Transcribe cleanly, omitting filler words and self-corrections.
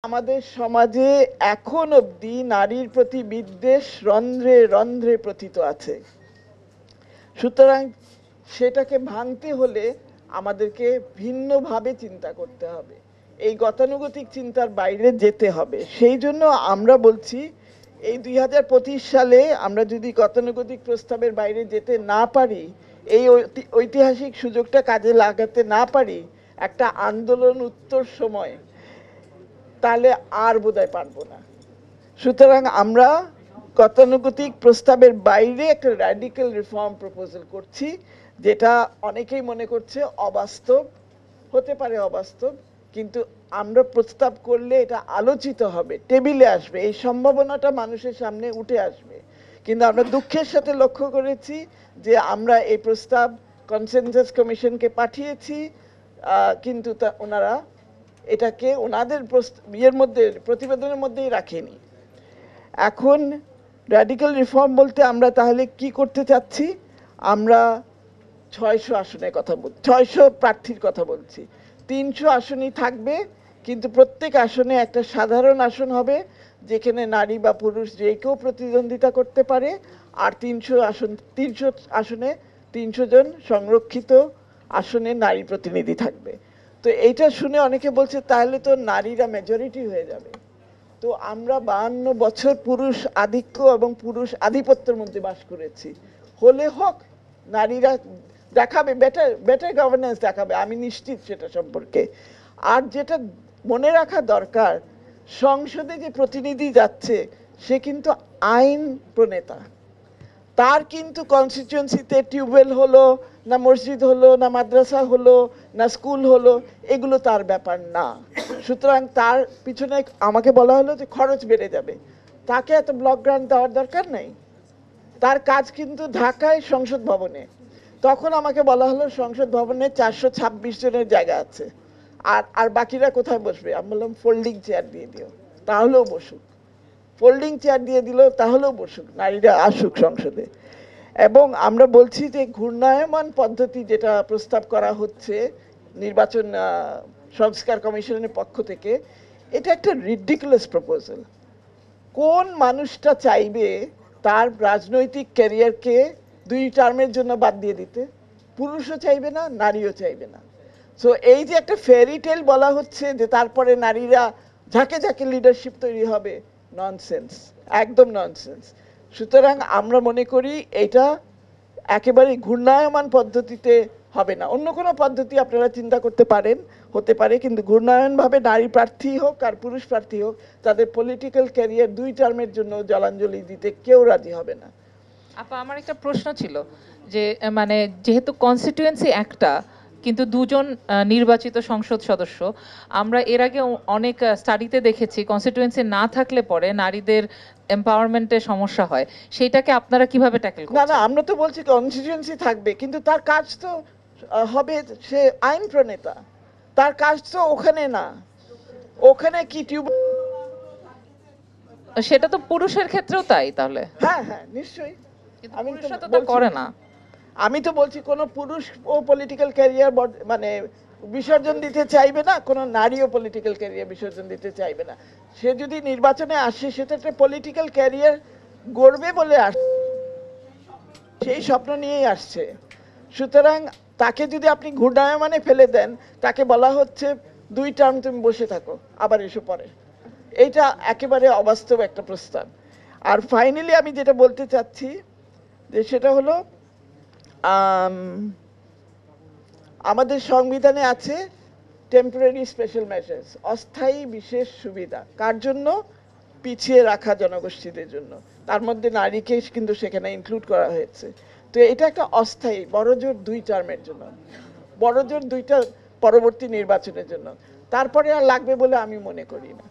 আমাদের সমাজে এখন অবধি নারীর প্রতি বিদ্বেষ রন্ধ্রে রন্ধ্রে প্রথিত আছে। সুতরাং সেটাকে ভাঙতে হলে আমাদেরকে ভিন্নভাবে চিন্তা করতে হবে, এই গতানুগতিক চিন্তার বাইরে যেতে হবে। সেই জন্য আমরা বলছি এই 2025 সালে আমরা যদি গতানুগতিক প্রস্তাবের বাইরে যেতে না পারি, এই ঐতিহাসিক সুযোগটা কাজে লাগাতে না পারি একটা আন্দোলন উত্তর সময়, তাহলে আর বোধহয় পারবো না। সুতরাং আমরা গতানুগতিক প্রস্তাবের বাইরে একটা র্যাডিক্যাল রিফর্ম প্রপোজাল করছি, যেটা অনেকেই মনে করছে অবাস্তব, হতে পারে অবাস্তব, কিন্তু আমরা প্রস্তাব করলে এটা আলোচিত হবে, টেবিলে আসবে, এই সম্ভাবনাটা মানুষের সামনে উঠে আসবে। কিন্তু আমরা দুঃখের সাথে লক্ষ্য করেছি যে আমরা এই প্রস্তাব কনসেনসাস কমিশনকে পাঠিয়েছি, কিন্তু ওনারা এটাকে ওনাদের প্রতিবেদনের মধ্যেই রাখেনি। এখন র্যাডিক্যাল রিফর্ম বলতে আমরা তাহলে কি করতে চাচ্ছি? আমরা 600 আসনের কথা বলছি, 600 প্রার্থীর কথা বলছি। 300 আসনই থাকবে, কিন্তু প্রত্যেক আসনে একটা সাধারণ আসন হবে যেখানে নারী বা পুরুষ যে কেউ প্রতিদ্বন্দ্বিতা করতে পারে। আর 300 আসনে 300 জন সংরক্ষিত আসনে নারী প্রতিনিধি থাকবে। তো এইটা শুনে অনেকে বলছে তাহলে তো নারীরা মেজরিটি হয়ে যাবে। তো আমরা 52 বছর পুরুষ আধিক্য এবং পুরুষ আধিপত্যের মধ্যে বাস করেছি, হলে হোক, নারীরা দেখাবে, বেটার গভর্নেন্স দেখাবে, আমি নিশ্চিত সেটা সম্পর্কে। আর যেটা মনে রাখা দরকার, সংসদে যে প্রতিনিধি যাচ্ছে সে কিন্তু আইন প্রণেতা, তার কিন্তু কনস্টিটিউয়েন্সিতে টিউবওয়েল হলো না, মসজিদ হলো না, মাদ্রাসা হলো না, স্কুল হলো, এগুলো তার ব্যাপার না। সুতরাং তার পিছনে আমাকে বলা হলো যে খরচ বেড়ে যাবে, তাকে এত ব্লক গ্রান্ট দেওয়ার দরকার নেই, তার কাজ কিন্তু ঢাকায় সংসদ ভবনে। তখন আমাকে বলা হলো সংসদ ভবনে 426 জনের জায়গা আছে, আর বাকিরা কোথায় বসবে? আমি বললাম ফোল্ডিং চেয়ার দিয়ে দিও, তাহলেও বসুক। ফোল্ডিং চেয়ার দিয়ে দিল, তাহলেও বসুক, নারীরা আসুক সংসদে। এবং আমরা বলছি যে ঘূর্ণায়মান পদ্ধতি যেটা প্রস্তাব করা হচ্ছে নির্বাচন সংস্কার কমিশনের পক্ষ থেকে, এটা একটা রিডিকুলাস প্রপোজাল। কোন মানুষটা চাইবে তার রাজনৈতিক ক্যারিয়ারকে 2 টার্মের জন্য বাদ দিয়ে দিতে? পুরুষও চাইবে না, নারীও চাইবে না। সো এই যে একটা ফেয়ারি টেল বলা হচ্ছে যে তারপরে নারীরা ঝাঁকে ঝাঁকে লিডারশিপ তৈরি হবে, ননসেন্স, একদম ননসেন্স। সুতরাং আমরা মনে করি এটা একেবারে ঘূর্ণায়মান পদ্ধতিতে হবে না, অন্য কোনো পদ্ধতি আপনারা চিন্তা করতে পারেন, হতে পারে, কিন্তু ঘূর্ণায়নভাবে নারী প্রার্থী হোক আর পুরুষ প্রার্থী হোক, তাদের পলিটিক্যাল ক্যারিয়ার 2 টার্মের জন্য জলাঞ্জলি দিতে কেউ রাজি হবে না। আপা, আমার একটা প্রশ্ন ছিল যে মানে যেহেতু কনস্টিটিউয়েন্সি একটা, কিন্তু 2 জন নির্বাচিত সংসদ সদস্য, আমরা এর আগে অনেক স্টাডিতে দেখেছি কনস্টিটিউয়েন্সি না থাকলে পরে নারীদের এম্পাওয়ারমেন্টের সমস্যা হয়, সেইটাকে আপনারা কিভাবে ট্যাকেল করছেন? না না, আমরা তো বলছি কনস্টিটিউয়েন্সি থাকবে, কিন্তু তার কাজ তো হবে, সে আইন প্রণেতা, তার কাজ তো ওখানে না। ওখানে কি সেটা তো পুরুষের ক্ষেত্রেও তাই তাহলে? হ্যাঁ হ্যাঁ, নিশ্চয়ই। আমি তো তা করে না। আমি তো বলছি কোনো পুরুষ ও পলিটিক্যাল ক্যারিয়ার মানে বিসর্জন দিতে চাইবে না, কোনো নারীও পলিটিক্যাল ক্যারিয়ার বিসর্জন দিতে চাইবে না। সে যদি নির্বাচনে আসে, সেটা একটা পলিটিক্যাল ক্যারিয়ার গড়বে বলে সেই স্বপ্ন নিয়েই আসছে। সুতরাং তাকে যদি আপনি ঘূর্ণায়মানে ফেলে দেন, তাকে বলা হচ্ছে 2 টার্ম তুমি বসে থাকো, আবার এসো পরে, এইটা একেবারে অবাস্তব একটা প্রস্তাব। আর ফাইনালি আমি যেটা বলতে চাচ্ছি যে সেটা হলো আমাদের সংবিধানে আছে টেম্পোরারি স্পেশাল মেজার্স, অস্থায়ী বিশেষ সুবিধা। কার জন্য? পিছিয়ে রাখা জনগোষ্ঠীদের জন্য, তার মধ্যে নারীকে কিন্তু সেখানে ইনক্লুড করা হয়েছে। তো এটা একটা অস্থায়ী, বড়জোর 2 টার্মের জন্য, বড়জোর 2টা পরবর্তী নির্বাচনের জন্য, তারপরে আর লাগবে বলে আমি মনে করি না।